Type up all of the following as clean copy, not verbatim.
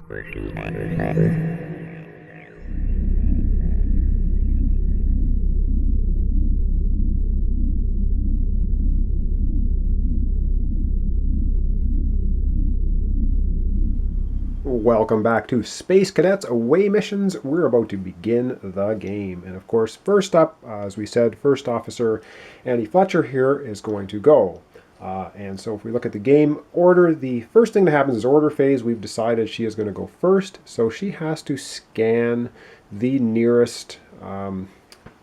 Welcome back to Space Cadets Away Missions. We're about to begin the game. And of course, first up, as we said, First Officer Annie Fletcher here is going to go. And so if we look at the game order, the first thing that happens is order phase. We've decided she is going to go first. So she has to scan the nearest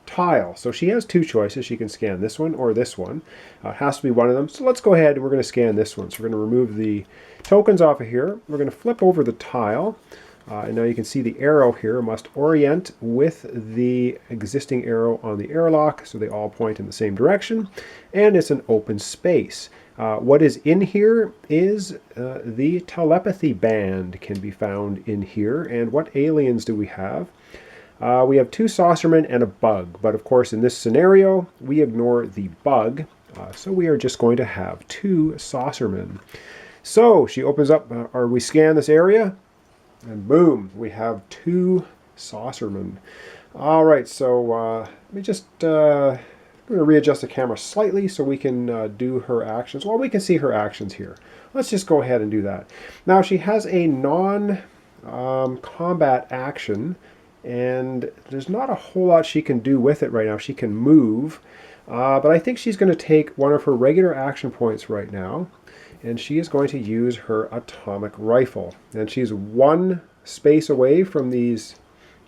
tile. So she has two choices. She can scan this one or this one. It has to be one of them. So let's go ahead and we're going to scan this one. So we're going to remove the tokens off of here. We're going to flip over the tile. And now you can see the arrow here must orient with the existing arrow on the airlock so they all point in the same direction. And it's an open space. What is in here is the telepathy band can be found in here. And what aliens do we have? We have two saucermen and a bug, but of course in this scenario we ignore the bug, so we are just going to have two saucermen. So she opens up, or we scan this area, and boom, we have two saucermen. All right, so let me just I'm going to readjust the camera slightly so we can do her actions. Well, we can see her actions here. Let's just go ahead and do that. Now she has a non-combat action. And there's not a whole lot she can do with it right now. She can move, but I think she's going to take one of her regular action points right now, and she is going to use her atomic rifle. And she's one space away from these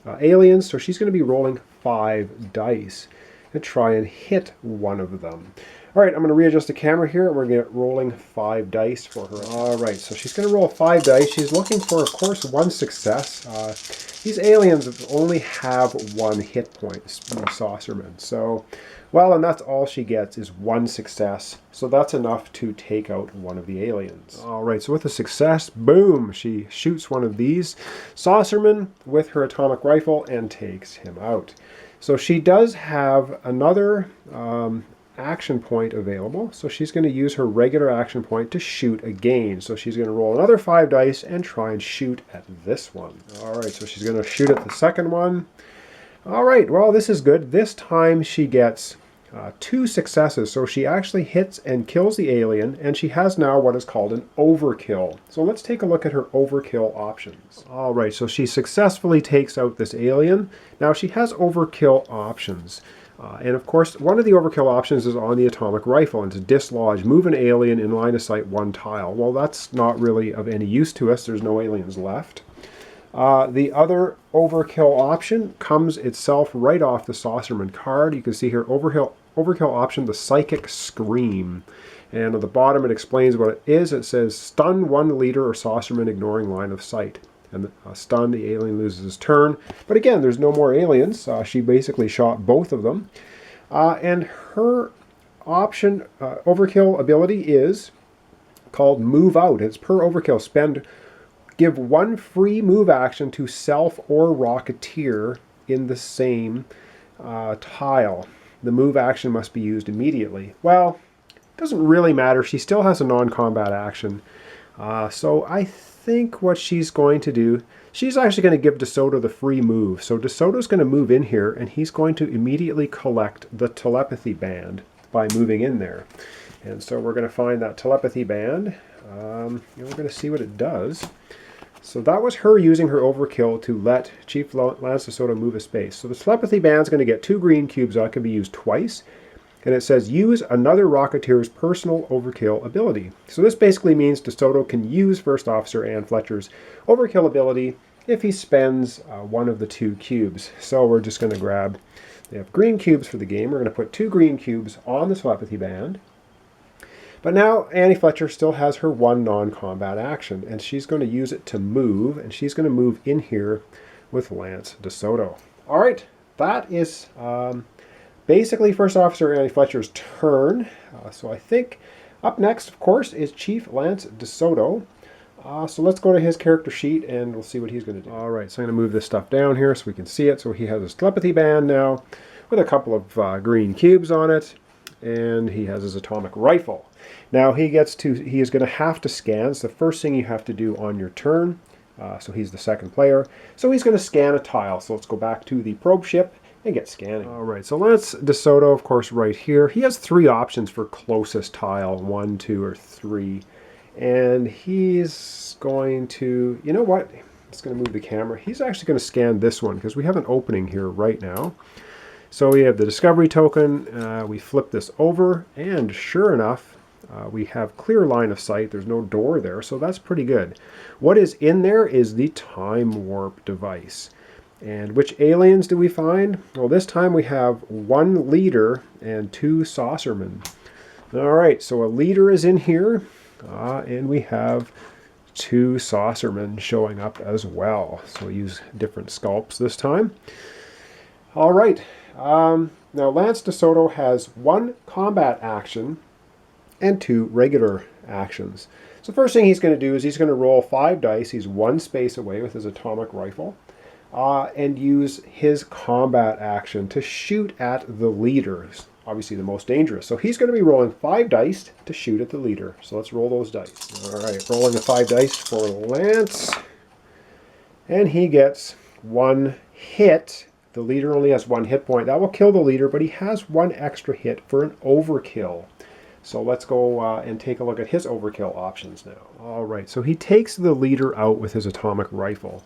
aliens, so she's going to be rolling 5 dice and try and hit one of them. All right, I'm going to readjust the camera here, and we're going to get rolling 5 dice for her. All right, so she's going to roll 5 dice. She's looking for, of course, 1 success. These aliens only have 1 hit point, saucermen. So, well, and that's all she gets is 1 success. So that's enough to take out one of the aliens. All right, so with a success, boom, she shoots one of these saucermen with her atomic rifle and takes him out. So she does have another action point available, so she's going to use her regular action point to shoot again. So she's going to roll another 5 dice and try and shoot at this one. All right, so she's going to shoot at the second one. All right, well, this is good. This time she gets 2 successes, so she actually hits and kills the alien, and she has now what is called an overkill. So let's take a look at her overkill options. All right, so she successfully takes out this alien. Now she has overkill options. And of course, one of the overkill options is on the atomic rifle, and to dislodge, move an alien in line of sight 1 tile. Well, that's not really of any use to us. There's no aliens left. The other overkill option comes itself right off the saucerman card. You can see here, overkill option, the psychic scream. And at the bottom it explains what it is. It says, stun 1 leader or saucerman ignoring line of sight. And stun, the alien loses his turn. But again, there's no more aliens. She basically shot both of them. And her option, overkill ability is called move out. It's per overkill. Give 1 free move action to self or Rocketeer in the same tile. The move action must be used immediately. Well, it doesn't really matter. She still has a non-combat action. So I think what she's going to do, she's actually going to give DeSoto the free move. So DeSoto's going to move in here, and he's going to immediately collect the telepathy band by moving in there. And so we're going to find that telepathy band, and we're going to see what it does. So that was her using her overkill to let Chief Lance Dotto move a space. So the telepathy band's going to get 2 green cubes. That can be used twice. And it says, use another Rocketeer's personal overkill ability. So this basically means DeSoto can use First Officer Ann Fletcher's overkill ability if he spends 1 of the 2 cubes. So we're just going to grab, they have green cubes for the game. We're going to put 2 green cubes on the telepathy band. But now Annie Fletcher still has her 1 non-combat action, and she's going to use it to move, and she's going to move in here with Lance Dotto. All right, that is basically First Officer Annie Fletcher's turn. So I think up next, of course, is Chief Lance Dotto. So let's go to his character sheet and we'll see what he's going to do. All right, so I'm going to move this stuff down here so we can see it. So he has his telepathy band now with a couple of green cubes on it, and he has his atomic rifle. Now he is going to have to scan. So the first thing you have to do on your turn So he's the second player. So he's going to scan a tile. So let's go back to the probe ship and get scanning. All right, so Lance Dotto, of course, right here. He has 3 options for closest tile, 1, 2, or 3. And he's going to, you know what? It's going to move the camera. He's actually going to scan this one because we have an opening here right now. So we have the discovery token. We flip this over, and sure enough, we have clear line of sight. There's no door there, so that's pretty good. What is in there is the time warp device. And which aliens do we find? Well, this time we have 1 leader and 2 saucermen. All right, so a leader is in here, and we have 2 saucermen showing up as well. So we use different sculpts this time. All right, now Lance Dotto has 1 combat action and 2 regular actions. So the first thing he's going to do is he's going to roll 5 dice. He's 1 space away with his atomic rifle, and use his combat action to shoot at the leaders. Obviously the most dangerous. So he's going to be rolling 5 dice to shoot at the leader. So let's roll those dice. All right, rolling the 5 dice for Lance. And he gets 1 hit. The leader only has 1 hit point. That will kill the leader, but he has 1 extra hit for an overkill. So let's go and take a look at his overkill options now. All right, so he takes the leader out with his atomic rifle.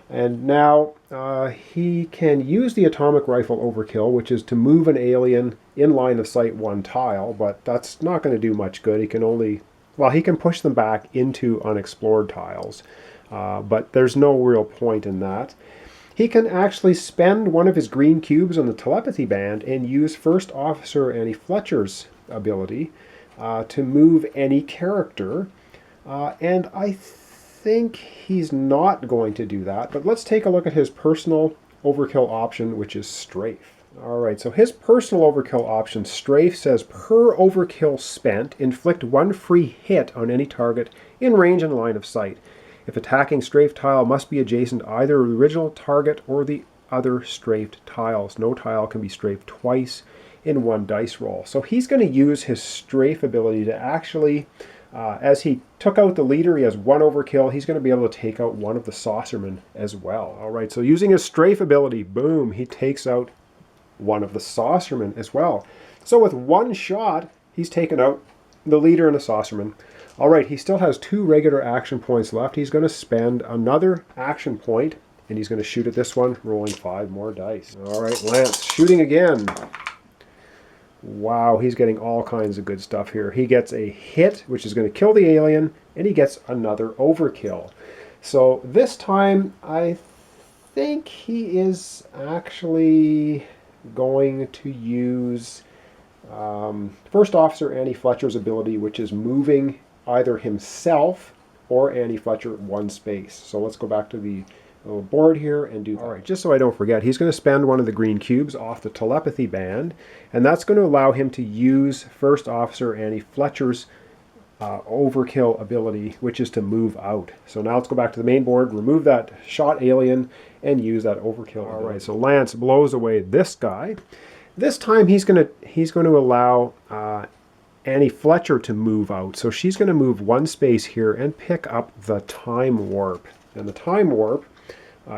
And now he can use the atomic rifle overkill, which is to move an alien in line of sight 1 tile, but that's not going to do much good. He can only, well, he can push them back into unexplored tiles, but there's no real point in that. He can actually spend 1 of his green cubes on the telepathy band and use First Officer Annie Fletcher's ability to move any character, and I think he's not going to do that, but let's take a look at his personal overkill option, which is strafe. All right, so his personal overkill option, strafe, says per overkill spent, inflict 1 free hit on any target in range and line of sight. If attacking strafe tile must be adjacent to either the original target or the other strafed tiles. No tile can be strafed twice in 1 dice roll. So he's going to use his strafe ability to actually, as he took out the leader, he has 1 overkill. He's going to be able to take out 1 of the saucermen as well. All right, so using his strafe ability, boom, he takes out 1 of the saucermen as well. So with 1 shot, he's taken out the leader and the saucerman. All right, he still has 2 regular action points left. He's going to spend another action point, and he's going to shoot at this one, rolling 5 more dice. All right, Lance, shooting again. Wow, he's getting all kinds of good stuff here. He gets a hit, which is going to kill the alien, and he gets another overkill. So this time, I think he is actually going to use First Officer Annie Fletcher's ability, which is moving either himself or Annie Fletcher 1 space. So let's go back to the little board here and do that. All right, just so I don't forget, he's going to spend 1 of the green cubes off the telepathy band, and that's going to allow him to use First Officer Annie Fletcher's overkill ability, which is to move out. So now let's go back to the main board, remove that shot alien, and use that overkill. All right, so Lance blows away this guy. This time he's going to allow Annie Fletcher to move out. So she's going to move 1 space here and pick up the time warp. And the time warp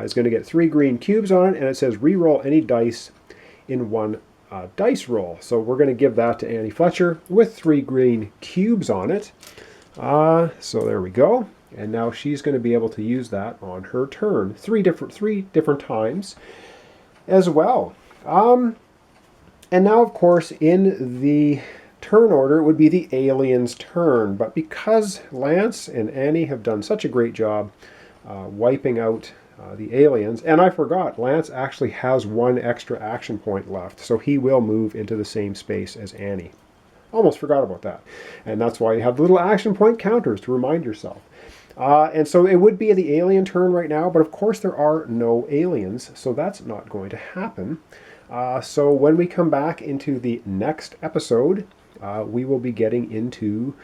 is going to get 3 green cubes on it, and it says re-roll any dice in 1 dice roll. So we're going to give that to Annie Fletcher with 3 green cubes on it. So there we go. And now she's going to be able to use that on her turn 3 different times as well. And now, of course, in the turn order, it would be the alien's turn. But because Lance and Annie have done such a great job wiping out the aliens, and I forgot, Lance actually has 1 extra action point left, so he will move into the same space as Annie. Almost forgot about that. And that's why you have little action point counters to remind yourself. And so it would be the alien turn right now, but of course there are no aliens, so that's not going to happen. So when we come back into the next episode, we will be getting into,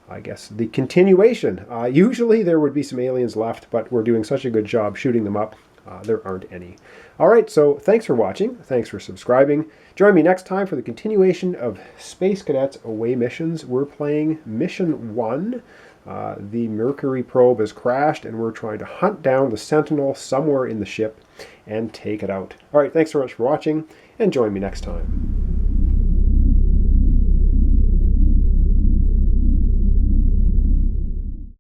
I guess, the continuation. Usually there would be some aliens left, but we're doing such a good job shooting them up, there aren't any. All right, so thanks for watching. Thanks for subscribing. Join me next time for the continuation of Space Cadets Away Missions. We're playing Mission 1. The Mercury probe has crashed, and we're trying to hunt down the Sentinel somewhere in the ship and take it out. All right, thanks so much for watching, and join me next time.